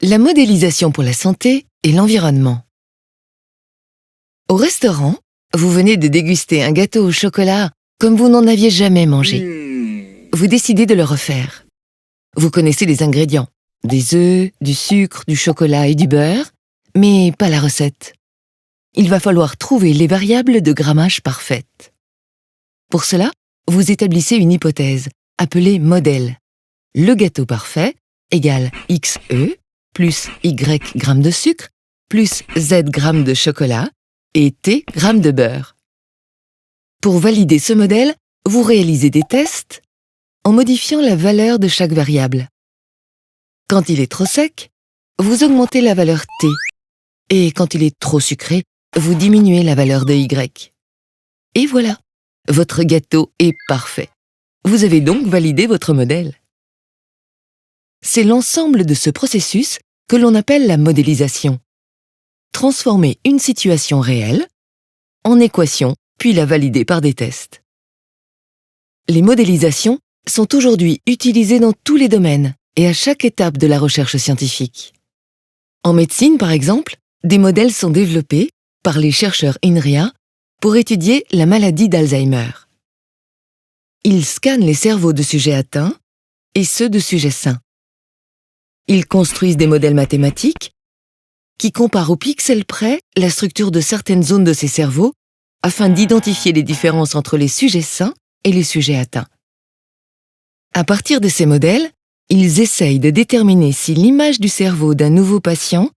La modélisation pour la santé et l'environnement. Au restaurant, vous venez de déguster un gâteau au chocolat comme vous n'en aviez jamais mangé. Vous décidez de le refaire. Vous connaissez les ingrédients, des œufs, du sucre, du chocolat et du beurre, mais pas la recette. Il va falloir trouver les variables de grammage parfaites. Pour cela, vous établissez une hypothèse, appelée modèle. Le gâteau parfait égale XE plus Y grammes de sucre plus Z grammes de chocolat et T grammes de beurre. Pour valider ce modèle, vous réalisez des tests en modifiant la valeur de chaque variable. Quand il est trop sec, vous augmentez la valeur T, et quand il est trop sucré, vous diminuez la valeur de Y. Et voilà, votre gâteau est parfait. Vous avez donc validé votre modèle. C'est l'ensemble de ce processus que l'on appelle la modélisation. Transformer une situation réelle en équation, puis la valider par des tests. Les modélisations sont aujourd'hui utilisées dans tous les domaines et à chaque étape de la recherche scientifique. En médecine, par exemple, des modèles sont développés par les chercheurs INRIA pour étudier la maladie d'Alzheimer. Ils scannent les cerveaux de sujets atteints et ceux de sujets sains. Ils construisent des modèles mathématiques qui comparent au pixel près la structure de certaines zones de ces cerveaux afin d'identifier les différences entre les sujets sains et les sujets atteints. À partir de ces modèles, ils essayent de déterminer si l'image du cerveau d'un nouveau patient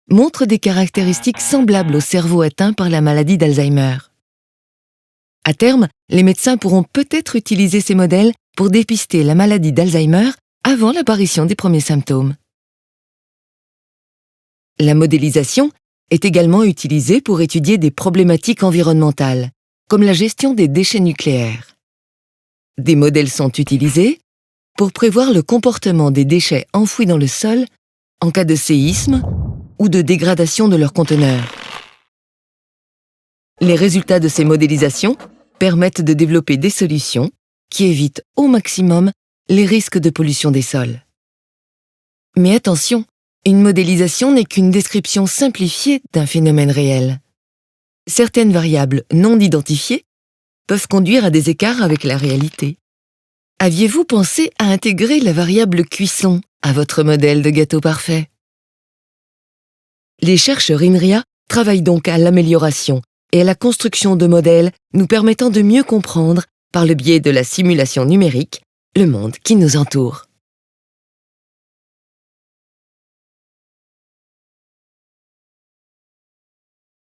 montre des caractéristiques semblables au cerveau atteint par la maladie d'Alzheimer. À terme, les médecins pourront peut-être utiliser ces modèles pour dépister la maladie d'Alzheimer avant l'apparition des premiers symptômes. La modélisation est également utilisée pour étudier des problématiques environnementales, comme la gestion des déchets nucléaires. Des modèles sont utilisés pour prévoir le comportement des déchets enfouis dans le sol en cas de séisme ou de dégradation de leur conteneur. Les résultats de ces modélisations permettent de développer des solutions qui évitent au maximum les risques de pollution des sols. Mais attention, une modélisation n'est qu'une description simplifiée d'un phénomène réel. Certaines variables non identifiées peuvent conduire à des écarts avec la réalité. Aviez-vous pensé à intégrer la variable cuisson à votre modèle de gâteau parfait? Les chercheurs INRIA travaillent donc à l'amélioration et à la construction de modèles nous permettant de mieux comprendre, par le biais de la simulation numérique, le monde qui nous entoure.